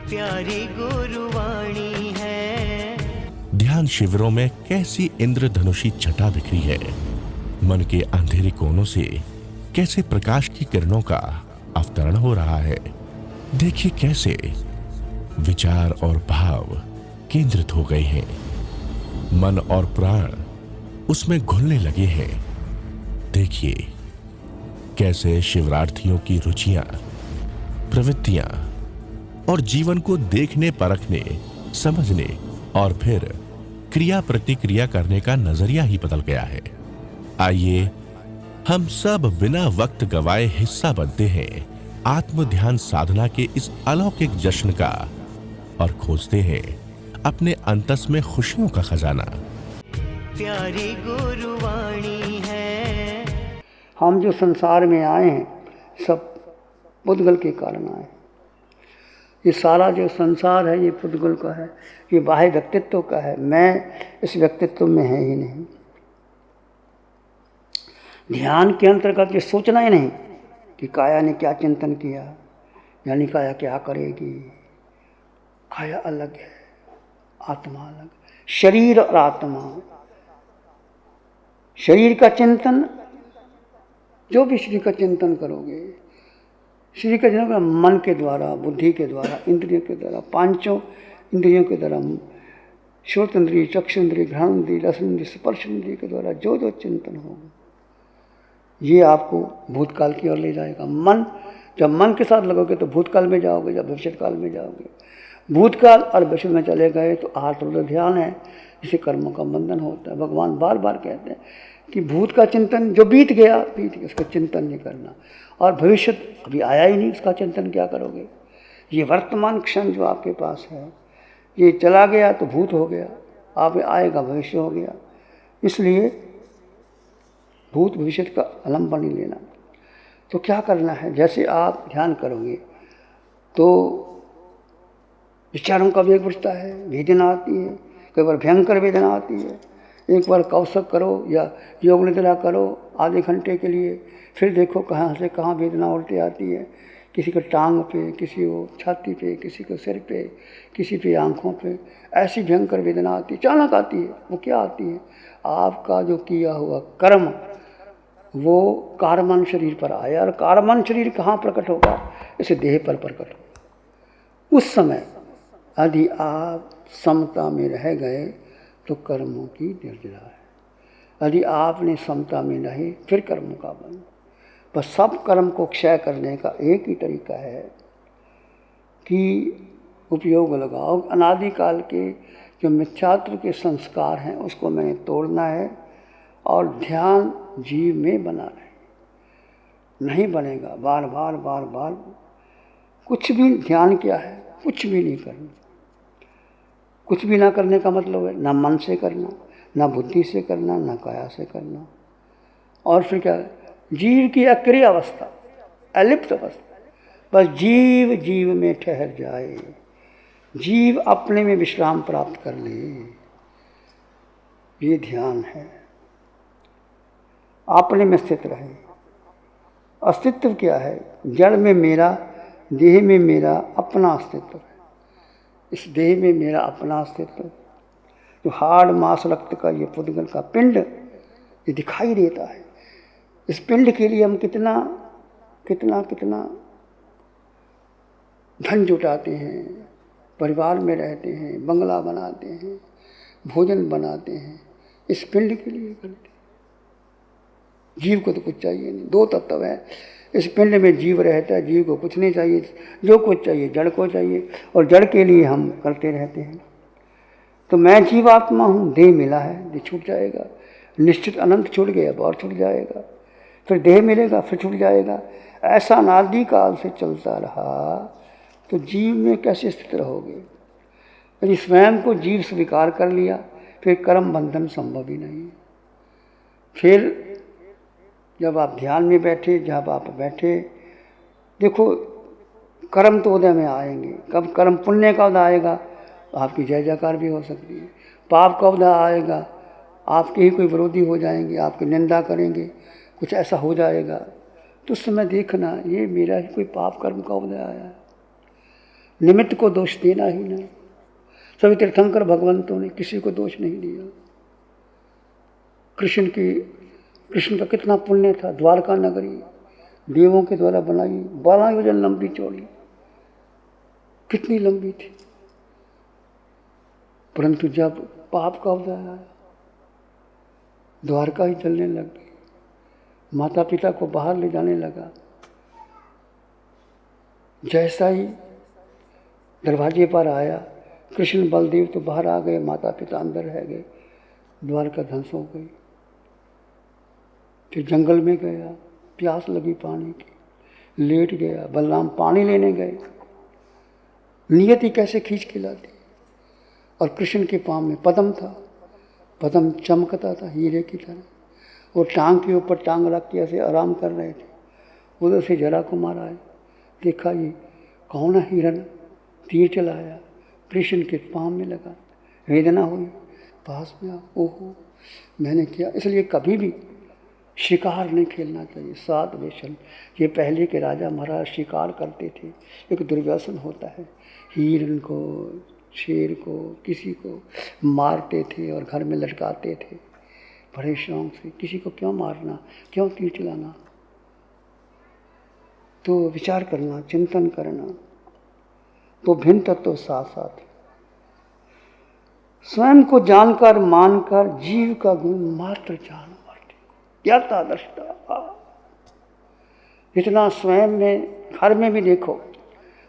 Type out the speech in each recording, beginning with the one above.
प्यारी गुरुवाणी है। ध्यान शिविरों में कैसी इंद्रधनुषी छटा बिखरी है। मन के अंधेरे कोनों से कैसे प्रकाश की किरणों का अवतरण हो रहा है। देखिए कैसे विचार और भाव केंद्रित हो गए हैं। मन और प्राण उसमें घुलने लगे हैं। देखिए कैसे शिवरार्थियों की रुचियां, प्रवृत्तियां और जीवन को देखने, परखने, समझने और फिर क्रिया प्रतिक्रिया करने का नजरिया ही बदल गया है। आइए हम सब बिना वक्त गवाए हिस्सा बनते हैं आत्म ध्यान साधना के इस अलौकिक जश्न का और खोजते हैं अपने अंतस में खुशियों का खजाना। प्यारी गुरुवाणी है। हम जो संसार में आए हैं सब पुद्गल के कारण आए। ये सारा जो संसार है ये पुद्गल का है, ये बाह्य व्यक्तित्व का है। मैं इस व्यक्तित्व में है ही नहीं। ध्यान के अंतर्गत ये सोचना ही नहीं कि काया ने क्या चिंतन किया, यानी काया क्या करेगी। काया अलग है, आत्मा अलग। शरीर और आत्मा, शरीर का चिंतन, जो भी शरीर का चिंतन करोगे, शरीर का चिंतन मन के द्वारा, बुद्धि के द्वारा, इंद्रियों के द्वारा, पांचों इंद्रियों के द्वारा, श्रोत इंद्रिय, चक्षु इंद्रिय, घ्राण इंद्रिय, रस इंद्रिय, स्पर्श इंद्रिय के द्वारा जो जो चिंतन होगा ये आपको भूतकाल की ओर ले जाएगा। मन, जब मन के साथ लगोगे तो भूतकाल में जाओगे, जब भविष्य काल में जाओगे। भूतकाल और भविष्य में चले गए तो आत्म ध्यान है, जिसे कर्मों का बंधन होता है। भगवान बार बार कहते हैं कि भूत का चिंतन जो बीत गया, उसका चिंतन नहीं करना, और भविष्य अभी आया ही नहीं, उसका चिंतन क्या करोगे। ये वर्तमान क्षण जो आपके पास है, ये चला गया तो भूत हो गया, आप आएगा भविष्य हो गया। इसलिए भूत भविष्य का आलम्बन नहीं लेना। तो क्या करना है, जैसे आप ध्यान करोगे तो विचारों का वेग बढ़ता है, वेदना आती है, कई बार भयंकर वेदना आती है। एक बार कौशक करो या योग निद्रा करो आधे घंटे के लिए, फिर देखो कहाँ से कहाँ वेदना उल्टी आती है। किसी को टांग पे, किसी को छाती पे, किसी को सिर पे, किसी पे आँखों पे, ऐसी भयंकर वेदना आती है, अचानक आती है। वो क्या आती है, आपका जो किया हुआ कर्म वो कारमान शरीर पर आया, और कारमान शरीर कहाँ प्रकट होगा, इसे देह पर प्रकट होगा। उस समय यदि आप समता में रह गए तो कर्मों की निर्जरा है। यदि आपने समता में रहे फिर कर्मों का बंध। बस सब कर्म को क्षय करने का एक ही तरीका है कि उपयोग लगाओ। अनादिकाल के जो मिथ्यात्व के संस्कार हैं उसको मैंने तोड़ना है और ध्यान जीव में बनाना है। नहीं बनेगा, बार बार बार बार कुछ भी। ध्यान क्या है, कुछ भी नहीं करना। कुछ भी ना करने का मतलब है ना मन से करना, ना बुद्धि से करना, ना काया से करना। और फिर क्या, जीव की अक्रिय अवस्था, अलिप्त अवस्था। बस जीव जीव में ठहर जाए, जीव अपने में विश्राम प्राप्त कर ले, ये ध्यान है। अपने में स्थित रहे। अस्तित्व क्या है, जड़ में मेरा, देह में मेरा अपना अस्तित्व है। इस देह में मेरा अपना अस्तित्व, जो हाड़ मांस रक्त का ये पुद्गल का पिंड ये दिखाई देता है। इस पिंड के लिए हम कितना कितना कितना धन जुटाते हैं, परिवार में रहते हैं, बंगला बनाते हैं, भोजन बनाते हैं, इस पिंड के लिए करते हैं। जीव को तो कुछ चाहिए नहीं। दो तत्व है इस पिंड में, जीव रहता है, जीव को कुछ नहीं चाहिए। जो कुछ चाहिए जड़ को चाहिए, और जड़ के लिए हम करते रहते हैं। तो मैं जीवात्मा हूँ, देह मिला है, देह छूट जाएगा, निश्चित अनंत छूट गया, और छूट जाएगा, फिर देह मिलेगा, फिर छूट जाएगा। ऐसा अनादिकाल से चलता रहा तो जीव में कैसे स्थित रहोगे। यदि स्वयं को जीव स्वीकार कर लिया फिर कर्म बंधन संभव ही नहीं। फिर जब आप ध्यान में बैठे, जब आप बैठे, देखो कर्म तो उदय में आएंगे। कब कर्म पुण्य का उदय आएगा आपकी जय जयकार भी हो सकती है। पाप का उदय आएगा, आपके ही कोई विरोधी हो जाएंगे, आपकी निंदा करेंगे, कुछ ऐसा हो जाएगा। तो उस समय देखना ये मेरा ही कोई पाप कर्म का उदय आया है। निमित्त को दोष देना ही नहीं। सभी तीर्थंकर भगवंतों ने किसी को दोष नहीं दिया। कृष्ण का कितना पुण्य था। द्वारका नगरी देवों के द्वारा बनाई, 12 योजन लंबी चौड़ी, कितनी लंबी थी। परंतु जब पाप का उदय आया, द्वारका ही जलने लग गई। माता पिता को बाहर ले जाने लगा। जैसा ही दरवाजे पर आया, कृष्ण बलदेव तो बाहर आ गए, माता पिता अंदर रह गए। द्वारका ध्वंस हो गई। फिर जंगल में गया, प्यास लगी पानी की, लेट गया। बलराम पानी लेने गए। नियति कैसे खींच के लाती। और कृष्ण के पाँव में पद्म था। पद्म चमकता था हीरे की तरह। वो टांग के ऊपर टांग रख के ऐसे आराम कर रहे थे। उधर से जरा कुमार आए, देखा ये कौन है हिरण, तीर चलाया, कृष्ण के पाँव में लगा। वेदना हुई, पास में आ, ओहो मैंने किया। इसलिए कभी भी शिकार नहीं खेलना चाहिए। सात व्यसन, ये पहले के राजा महाराज शिकार करते थे। एक दुर्व्यसन होता है, हिरण को, शेर को, किसी को मारते थे और घर में लटकाते थे बड़े शौक से। किसी को क्यों मारना, क्यों तीर चलाना। तो विचार करना, चिंतन करना। तो भिन्न तत्व साथ साथ स्वयं को जानकर मानकर जीव का गुण मात्र जान ज्ञाता दृष्टा। इतना स्वयं में, घर में भी देखो,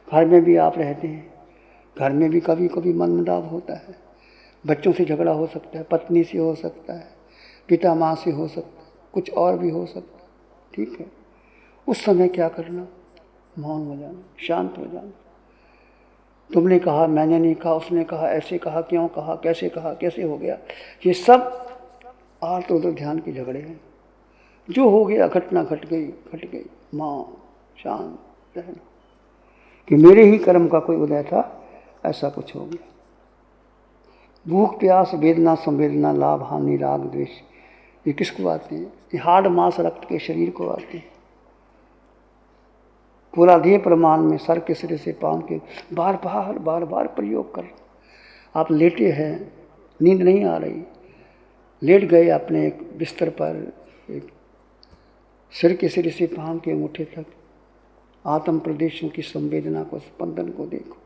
घर में भी आप रहते हैं, घर में भी कभी कभी मनमुटाव होता है। बच्चों से झगड़ा हो सकता है, पत्नी से हो सकता है, पिता माँ से हो सकता है, कुछ और भी हो सकता है। ठीक है, उस समय क्या करना, मौन हो जाना, शांत हो जाना। तुमने कहा, मैंने नहीं कहा, उसने कहा, ऐसे कहा, क्यों कहा, कैसे हो गया, ये सब आर्त उधर ध्यान के झगड़े हैं। जो हो गया, घटना घट गई, मौन शांत रहना कि मेरे ही कर्म का कोई उदय था, ऐसा कुछ हो गया। भूख प्यास वेदना संवेदना लाभ हानि राग द्वेष, ये किसको आते हैं? ये हाड़ मांस रक्त के शरीर को आते हैं। पूरा देह प्रमाण में सर के सिरे से पांव के बार बार प्रयोग कर। आप लेटे हैं, नींद नहीं आ रही, लेट गए अपने एक बिस्तर पर, एक सिर के सिरे से पांव के अंगूठे तक आत्म प्रदेशों की संवेदना को, स्पंदन को देखो।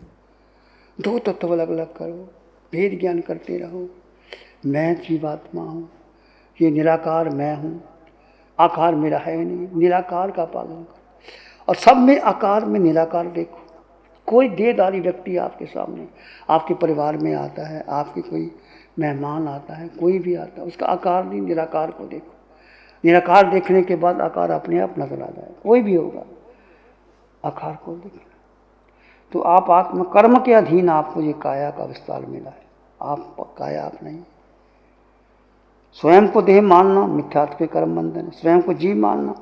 दो तत्व अलग अलग करो, भेद ज्ञान करते रहो। मैं जीवात्मा हूँ, ये निराकार मैं हूँ, आकार मेरा है नहीं, निराकार का पालन करो। और सब में आकार में निराकार देखो। कोई देहधारी व्यक्ति आपके सामने, आपके परिवार में आता है, आपके कोई मेहमान आता है, कोई भी आता है, उसका आकार नहीं, निराकार को देखो। निराकार देखने के बाद आकार अपने आप नजर आ जाए। कोई भी होगा, आकार को देखना। तो आप आत्म कर्म के अधीन आपको ये काया का विस्तार मिला है। आप काया आप नहीं। स्वयं को देह मानना मिथ्यात्व के कर्म बंधन है। स्वयं को जीव मानना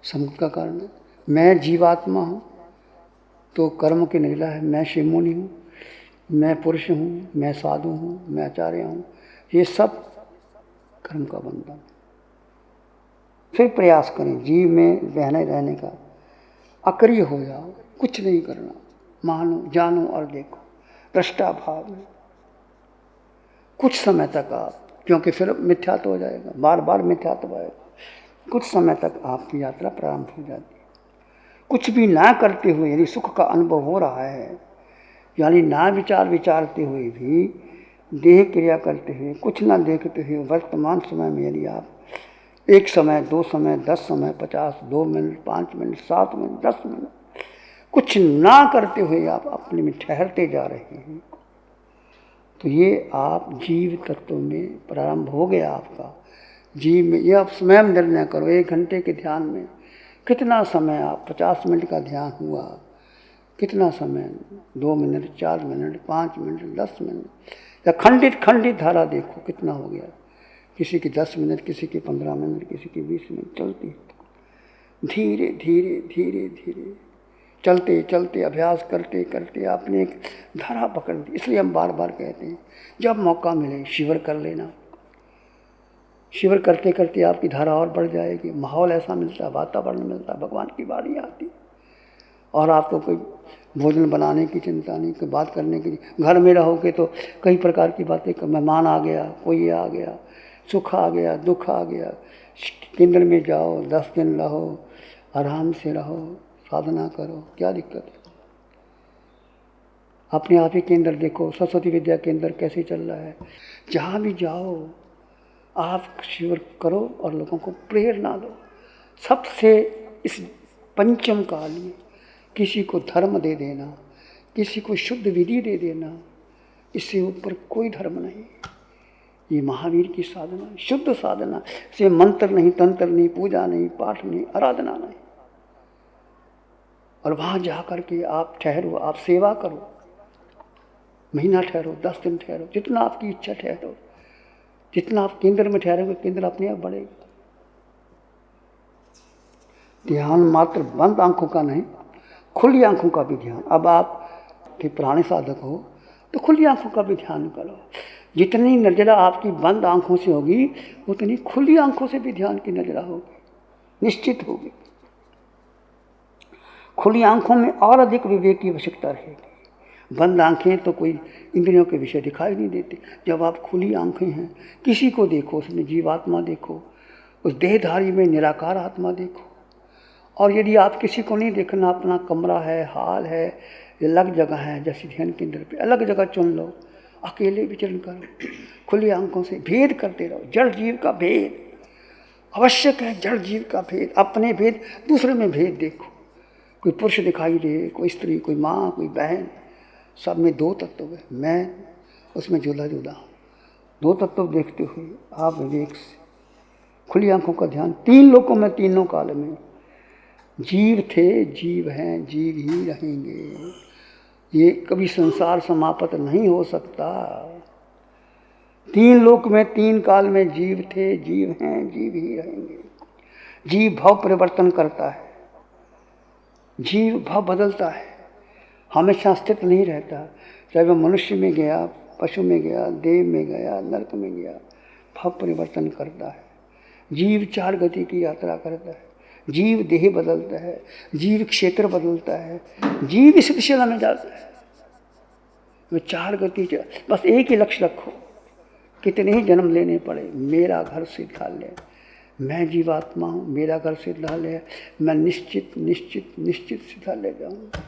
समुद्र का कारण है। मैं जीवात्मा हूँ तो कर्म की निगला है। मैं शिवमुनि हूँ, मैं पुरुष हूँ, मैं साधु हूँ, मैं आचार्य हूँ, ये सब कर्म का बंधन। फिर प्रयास करें जीव में बहने रहने का। अक्रिय हो जाओ, कुछ नहीं करना, मानो जानो और देखो, दृष्टा भाव में कुछ समय तक आप, क्योंकि फिर मिथ्यात्व हो जाएगा, बार बार मिथ्यात्व आएगा। कुछ समय तक आपकी यात्रा प्रारंभ हो जाती है। कुछ भी ना करते हुए यदि सुख का अनुभव हो रहा है, यानी ना विचारते हुए भी देह क्रिया करते हुए, कुछ ना देखते हुए वर्तमान समय में यदि आप 1 समय 2 समय 10 समय 50 2 मिनट 5 मिनट 7 मिनट 10 मिनट कुछ ना करते हुए आप अपने में ठहरते जा रहे हैं, तो ये आप जीव तत्व में प्रारंभ हो गया आपका। जीव में ये आप स्वयं निर्णय करो। 1 घंटे के ध्यान में कितना समय आप, 50 मिनट का ध्यान हुआ, कितना समय, 2 मिनट 4 मिनट 5 मिनट 10 मिनट, या खंडित धारा देखो कितना हो गया। किसी की 10 मिनट, किसी की 15 मिनट, किसी की 20 मिनट चलती है। धीरे धीरे धीरे धीरे चलते चलते अभ्यास करते करते आपने एक धारा पकड़ दी। इसलिए हम बार बार कहते हैं जब मौका मिले शिविर कर लेना। शिविर करते करते आपकी धारा और बढ़ जाएगी। माहौल ऐसा मिलता है, वातावरण मिलता है, भगवान की वाणी आती है और आपको कोई भोजन बनाने की चिंता नहीं, कोई बात करने की नहीं। घर में रहोगे तो कई प्रकार की बातें, मेहमान आ गया, कोई आ गया, सुख आ गया, दुख आ गया। केंद्र में जाओ, 10 दिन रहो, आराम से रहो, साधना करो, क्या दिक्कत है। अपने आप ही केंद्र देखो, सरस्वती विद्या केंद्र कैसे चल रहा है। जहाँ भी जाओ आप शिविर करो और लोगों को प्रेरणा दो। सबसे इस पंचम काल में किसी को धर्म दे देना, किसी को शुद्ध विधि दे देना, इससे ऊपर कोई धर्म नहीं। ये महावीर की साधना, शुद्ध साधना से मंत्र नहीं, तंत्र नहीं, पूजा नहीं, पाठ नहीं, आराधना नहीं। और वहाँ जा कर के आप ठहरो, आप सेवा करो, महीना ठहरो, 10 दिन ठहरो, जितना आपकी इच्छा ठहरो। जितना आप केंद्र में ठहरोगे, केंद्र अपने आप बढ़ेगा। ध्यान मात्र बंद आंखों का नहीं, खुली आंखों का भी ध्यान। अब आप के पुराने साधक हो तो खुली आंखों का भी ध्यान करो। जितनी नजरा आपकी बंद आंखों से होगी, उतनी खुली आंखों से भी ध्यान की नजरा होगी, निश्चित होगी। खुली आंखों में और अधिक विवेक की आवश्यकता रहेगी। बंद आंखें तो कोई इंद्रियों के विषय दिखाई नहीं देते। जब आप खुली आंखें हैं, किसी को देखो, उसमें जीवात्मा देखो, उस देहधारी में निराकार आत्मा देखो। और यदि आप किसी को नहीं देखना, अपना कमरा है, हाल है, अलग जगह है, जैसे ध्यान केंद्र पे अलग जगह चुन लो, अकेले विचरण करो, खुली आंखों से भेद करते रहो। जड़ जीव का भेद आवश्यक है, जड़ जीव का भेद, अपने भेद, दूसरे में भेद देखो। कोई पुरुष दिखाई दे, कोई स्त्री, कोई माँ, कोई बहन, सब में 2 तत्व है। मैं उसमें जुदा जुदा हूँ। 2 तत्व देखते हुए आप विवेक से खुली आंखों का ध्यान। 3 लोकों में, तीनों काल में जीव थे, जीव हैं, जीव ही रहेंगे। ये कभी संसार समाप्त नहीं हो सकता। 3 लोक में, 3 काल में जीव थे, जीव हैं, जीव ही रहेंगे। जीव भाव परिवर्तन करता है, जीव भाव बदलता है, हमेशा स्थित नहीं रहता। चाहे वह मनुष्य में गया, पशु में गया, देव में गया, नरक में गया, भाव परिवर्तन करता है। जीव 4 गति की यात्रा करता है। जीव देह बदलता है, जीव क्षेत्र बदलता है, जीव इस दिशा में जाता है। वो 4 गति, बस एक ही लक्ष्य रखो, कितने ही जन्म लेने पड़े, मेरा घर सिद्धालय, मैं जीवात्मा हूँ, मेरा घर सिद्धालय है, मैं निश्चित निश्चित निश्चित सिद्धालय जाऊँगा।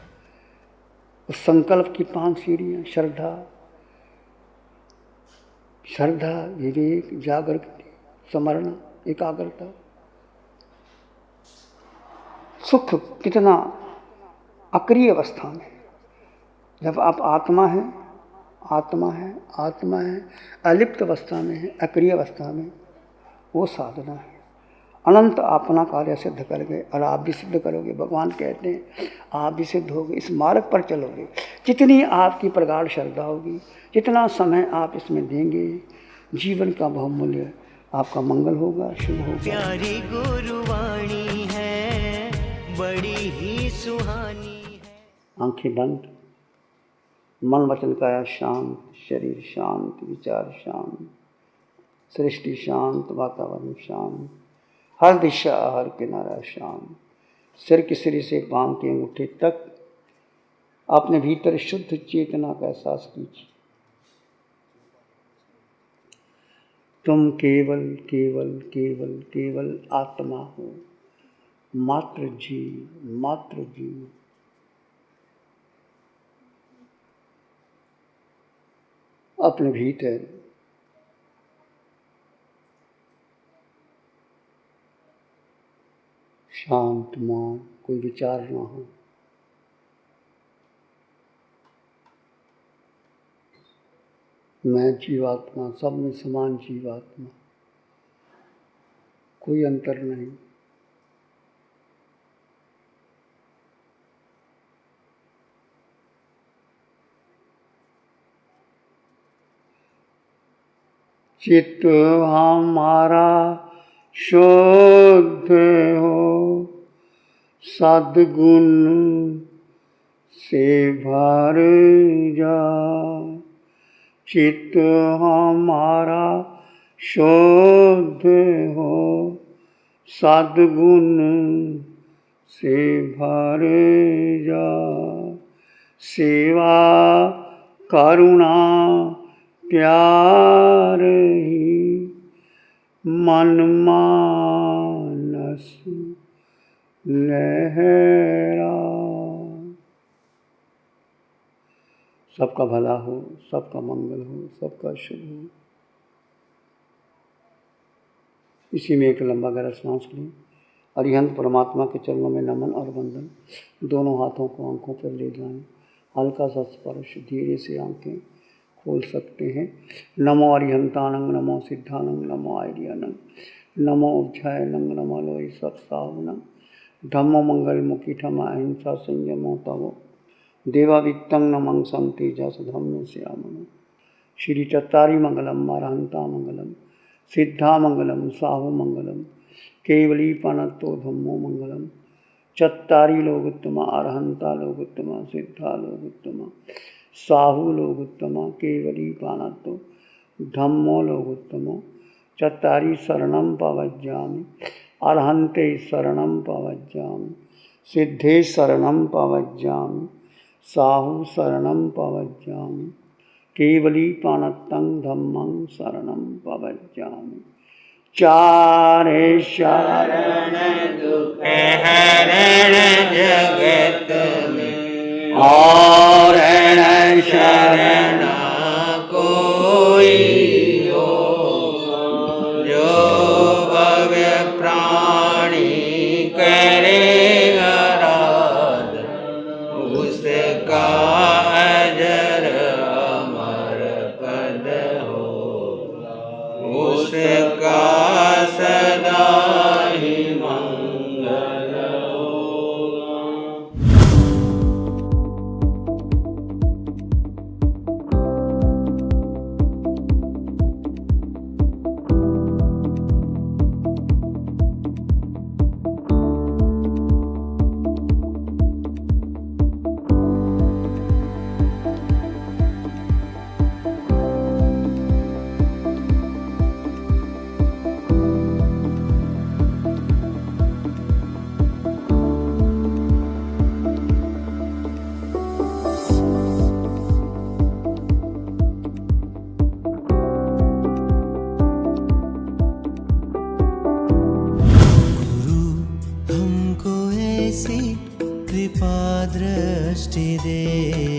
उस संकल्प की 5 सीढ़ियाँ, श्रद्धा, विवेक, जागृति, स्मरण, एकाग्रता। सुख कितना अक्रिय अवस्था में, जब आप आत्मा है, अलिप्त अवस्था में है, अक्रिय अवस्था में, वो साधना है। अनंत अपना कार्य सिद्ध कर गए और आप भी सिद्ध करोगे। भगवान कहते हैं आप भी सिद्ध होगे, इस मार्ग पर चलोगे। जितनी आपकी प्रगाढ़ श्रद्धा होगी, जितना समय आप इसमें देंगे, जीवन का बहुमूल्य आपका मंगल होगा, शुभ होगा। प्यारी गुरुवाणी है, बड़ी ही सुहानी है। आंखें बंद, मन वचन काया शांत, शरीर शांत, विचार शांत, सृष्टि शांत, वातावरण शांत, हर दिशा, हर किनारा शांत। सिर के सिरे से पांव के अंगूठे तक अपने भीतर शुद्ध चेतना का एहसास कीजिए। तुम केवल केवल केवल केवल आत्मा हो, मात्र जीव, मात्र जीव। अपने भीतर शांत मन, कोई विचार ना हो। मैं जीवात्मा, सब में समान जीवात्मा, कोई अंतर नहीं। चित्त हमारा शुद्ध हो, सद्गुण से भर जा। चित्त हमारा शुद्ध हो, सद्गुण से भर जा। सेवा करुणा प्यार ही मन मानस लहरा। सबका भला हो, सबका मंगल हो, सबका शुभ हो। इसी में एक लंबा गहरा सांस लें। अरिहंत परमात्मा के चरणों में नमन और वंदन। दोनों हाथों को आंखों पर ले जाएं। हल्का सा स्पर्श, धीरे से आंखें खोल सकते हैं। नमो अरिहंतानंग, नमो सिद्धानंग, नमो आर्यानंग, नमो उज्जयनंग, नमो लोई सत्सावनंग, धम्मो मंगल मुखी ठमा अहिंसा संयमो तवो, देवावित्तं नमं संति जस धम्म श्यामन। श्री चत्तारी मंगलम, अरहंता मंगलम, सिद्धा मंगलम, साहु मंगलम, केवली पनत्तो धम्मो मंगलम। चत्तारी लोगोत्तमा, अरहंता लोगोत्तमा, सिद्धा लोगोत्तमा, साहु लोगोत्तमा, केवली पानत्तो धम्मो लोगोत्तमो। चत्तारी शरणं पवज्जामि, अरहन्ते शरणं पवज्जामि, सिद्धे शरणं पवज्जामि, साहु शरणं पवज्जामि, केवली पानत्तं धम्मं शरणं पवज्जामि। चारे शरण दुख हरण जगत में, और न शरण कोई हो, जो भव्य प्राणी करे आराधन, उसका अजर अमर पद होगा, उसका सदा ही मंगल होगा। कृपा दृष्टि दे।